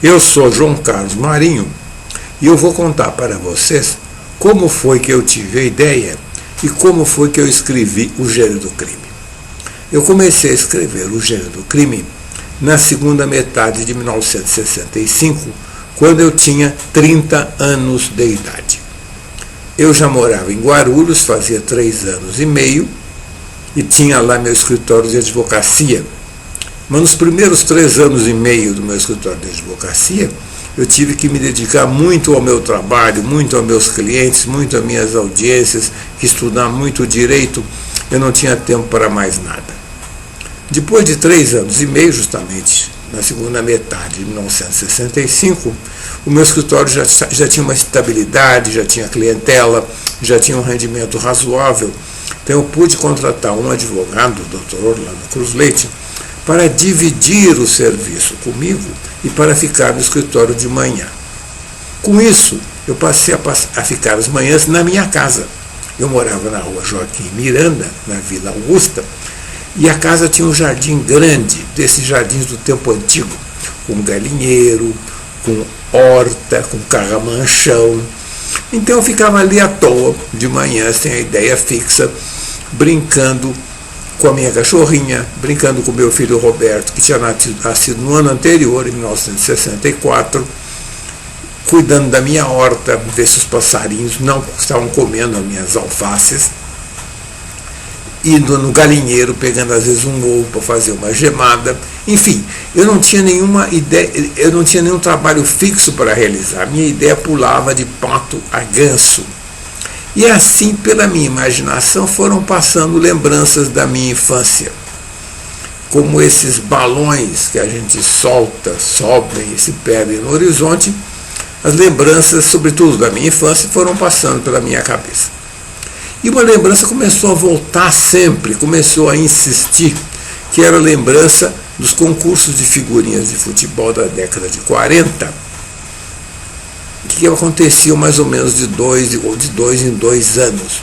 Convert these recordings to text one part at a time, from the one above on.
Eu sou João Carlos Marinho e eu vou contar para vocês como foi que eu tive a ideia e como foi que eu escrevi O Gênio do Crime. Eu comecei a escrever O Gênio do Crime na segunda metade de 1965, quando eu tinha 30 anos de idade. Eu já morava em Guarulhos, fazia 3 anos e meio, e tinha lá meu escritório de advocacia. Mas nos primeiros 3 anos e meio do meu escritório de advocacia, eu tive que me dedicar muito ao meu trabalho, muito aos meus clientes, muito às minhas audiências, que estudar muito direito, eu não tinha tempo para mais nada. Depois de 3 anos e meio, justamente, na segunda metade de 1965, o meu escritório já tinha uma estabilidade, já tinha clientela, já tinha um rendimento razoável. Então eu pude contratar um advogado, o Dr. Orlando Cruz Leite, para dividir o serviço comigo e para ficar no escritório de manhã. Com isso, eu passei a ficar as manhãs na minha casa. Eu morava na rua Joaquim Miranda, na Vila Augusta, e a casa tinha um jardim grande, desses jardins do tempo antigo, com galinheiro, com horta, com carramanchão. Então eu ficava ali à toa, de manhã, sem a ideia fixa, brincando com a minha cachorrinha, brincando com meu filho Roberto, que tinha nascido no ano anterior, em 1964, cuidando da minha horta, ver se os passarinhos não estavam comendo as minhas alfaces, indo no galinheiro, pegando às vezes um ovo para fazer uma gemada. Enfim, eu não tinha nenhuma ideia, eu não tinha nenhum trabalho fixo para realizar. Minha ideia pulava de pato a ganso. E assim, pela minha imaginação, foram passando lembranças da minha infância. Como esses balões que a gente solta, sobem e se perdem no horizonte, as lembranças, sobretudo da minha infância, foram passando pela minha cabeça. E uma lembrança começou a voltar sempre, começou a insistir, que era a lembrança dos concursos de figurinhas de futebol da década de 40, que aconteciam mais ou menos de 2 em 2 anos.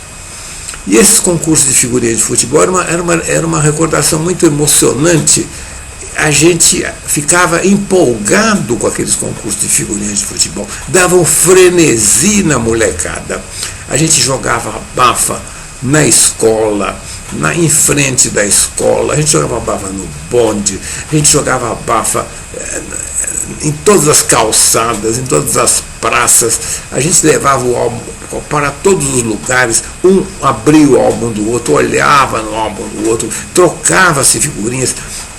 E esses concursos de figurinha de futebol era uma recordação muito emocionante. A gente ficava empolgado com aqueles concursos de figurinha de futebol, dava um frenesi na molecada. A gente jogava bafa na escola, em frente da escola, a gente jogava bafa no bonde, a gente jogava bafa em todas as calçadas, em todas as praças. A gente levava o álbum para todos os lugares, um abria o álbum do outro, olhava no álbum do outro, trocava-se figurinhas.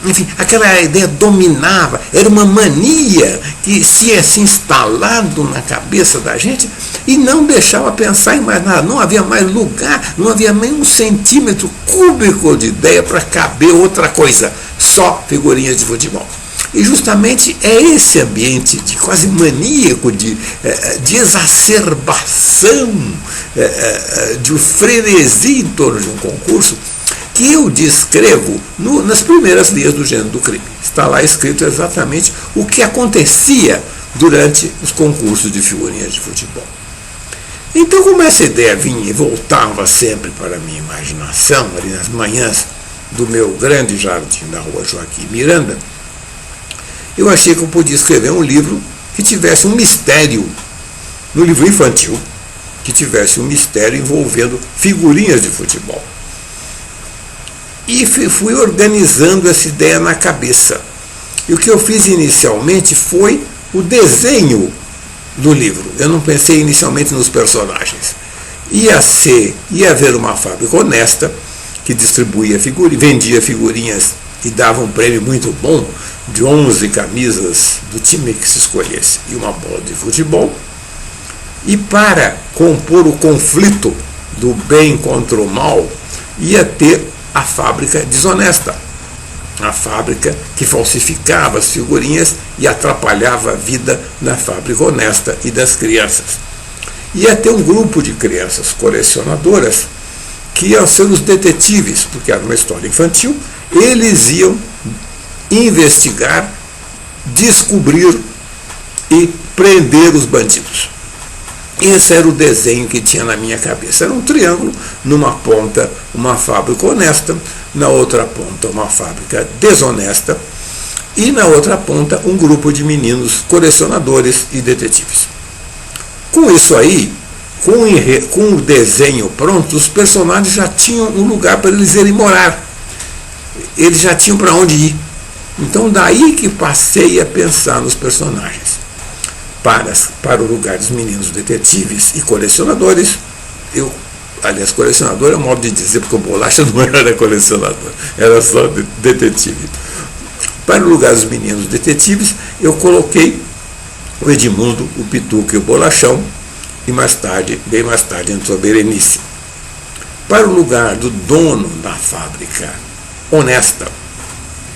Enfim, aquela ideia dominava, era uma mania que se instalado na cabeça da gente e não deixava pensar em mais nada. Não havia mais lugar, não havia nem 1 centímetro cúbico de ideia para caber outra coisa, só figurinhas de futebol. E justamente é esse ambiente de quase maníaco, de exacerbação, de frenesi em torno de um concurso, que eu descrevo nas primeiras linhas do Gênio do Crime. Está lá escrito exatamente o que acontecia durante os concursos de figurinhas de futebol. Então, como essa ideia vinha e voltava sempre para a minha imaginação, ali nas manhãs do meu grande jardim da rua Joaquim Miranda, eu achei que eu podia escrever um livro que tivesse um mistério, no livro infantil, que tivesse um mistério envolvendo figurinhas de futebol. E fui organizando essa ideia na cabeça. E o que eu fiz inicialmente foi o desenho do livro. Eu não pensei inicialmente nos personagens. Ia haver uma fábrica honesta que distribuía figurinhas, vendia figurinhas e dava um prêmio muito bom de 11 camisas do time que se escolhesse e uma bola de futebol. E para compor o conflito do bem contra o mal, ia ter a fábrica desonesta, a fábrica que falsificava as figurinhas e atrapalhava a vida da fábrica honesta e das crianças. Ia ter um grupo de crianças colecionadoras que iam ser os detetives, porque era uma história infantil. Eles iam investigar, descobrir e prender os bandidos. Esse era o desenho que tinha na minha cabeça. Era um triângulo, numa ponta uma fábrica honesta, na outra ponta uma fábrica desonesta, e na outra ponta um grupo de meninos colecionadores e detetives. Com isso aí, com o desenho pronto, os personagens já tinham um lugar para eles irem morar. Eles já tinham para onde ir. Então daí que passei a pensar nos personagens. Para o lugar dos meninos detetives e colecionadores, aliás, colecionador é um modo de dizer, porque o Bolacha não era colecionador, era só detetive. Para o lugar dos meninos detetives, eu coloquei o Edmundo, o Pituca e o Bolachão, e bem mais tarde, entrou a Berenice. Para o lugar do dono da fábrica honesta,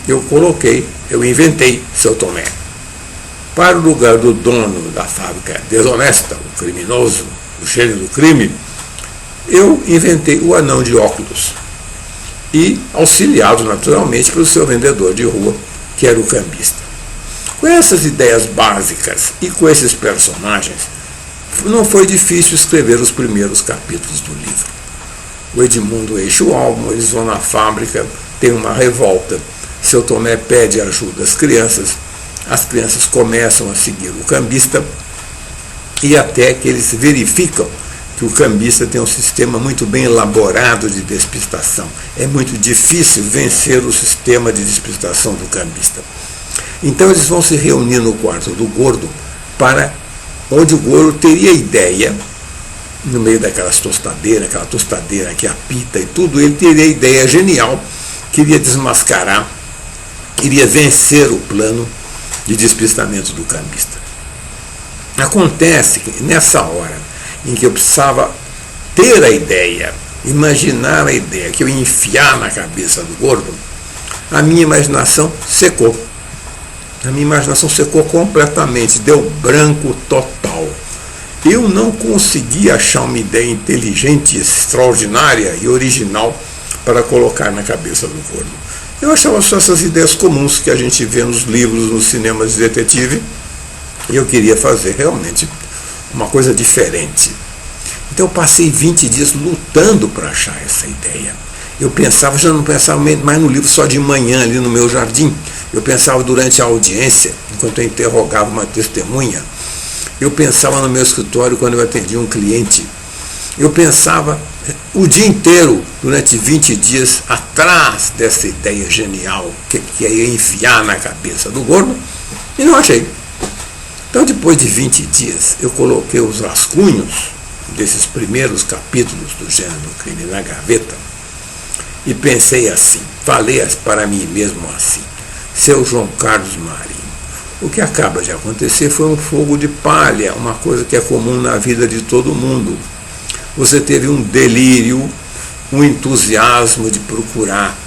eu inventei Seu Tomé. Para o lugar do dono da fábrica desonesta, o criminoso, o gênio do crime, eu inventei o Anão de Óculos. E auxiliado naturalmente pelo seu vendedor de rua, que era o cambista. Com essas ideias básicas e com esses personagens, não foi difícil escrever os primeiros capítulos do livro. O Edmundo enche o álbum, eles vão na fábrica, tem uma revolta. Seu Tomé pede ajuda às crianças, as crianças começam a seguir o cambista, e até que eles verificam que o cambista tem um sistema muito bem elaborado de despistação. É muito difícil vencer o sistema de despistação do cambista. Então eles vão se reunir no quarto do Gordo, onde o Gordo teria ideia, no meio daquelas tostadeiras, aquela tostadeira que apita e tudo, ele teria a ideia genial, queria desmascarar, iria vencer o plano de despistamento do cambista. Acontece que nessa hora em que eu precisava ter a ideia, imaginar a ideia que eu ia enfiar na cabeça do Gordo, a minha imaginação secou. A minha imaginação secou completamente, deu branco total. Eu não consegui achar uma ideia inteligente, extraordinária e original para colocar na cabeça do Gordo. Eu achava só essas ideias comuns que a gente vê nos livros, nos cinemas de detetive, e eu queria fazer realmente uma coisa diferente. Então eu passei 20 dias lutando para achar essa ideia. Eu pensava, já não pensava mais no livro só de manhã ali no meu jardim. Eu pensava durante a audiência, enquanto eu interrogava uma testemunha. Eu pensava no meu escritório quando eu atendia um cliente. Eu pensava o dia inteiro, durante 20 dias, atrás dessa ideia genial que ia enfiar na cabeça do Gordo, e não achei. Então, depois de 20 dias, eu coloquei os rascunhos desses primeiros capítulos do Gênero do Crime na gaveta e pensei assim, falei para mim mesmo assim: seu João Carlos Marinho, o que acaba de acontecer foi um fogo de palha, uma coisa que é comum na vida de todo mundo. Você teve um delírio, um entusiasmo de procurar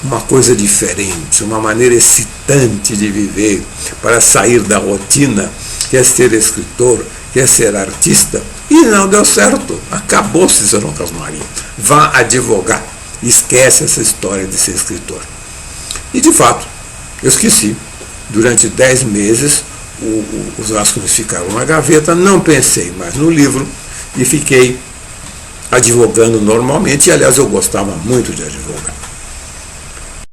uma coisa diferente, uma maneira excitante de viver, para sair da rotina, quer ser escritor, quer ser artista, e não deu certo. Acabou-se, seu João Carlos Marinho. Vá advogar. Esquece essa história de ser escritor. E, de fato, eu esqueci. Durante 10 meses, os rascunhos ficaram na gaveta, não pensei mais no livro e fiquei advogando normalmente. E, aliás, eu gostava muito de advogar.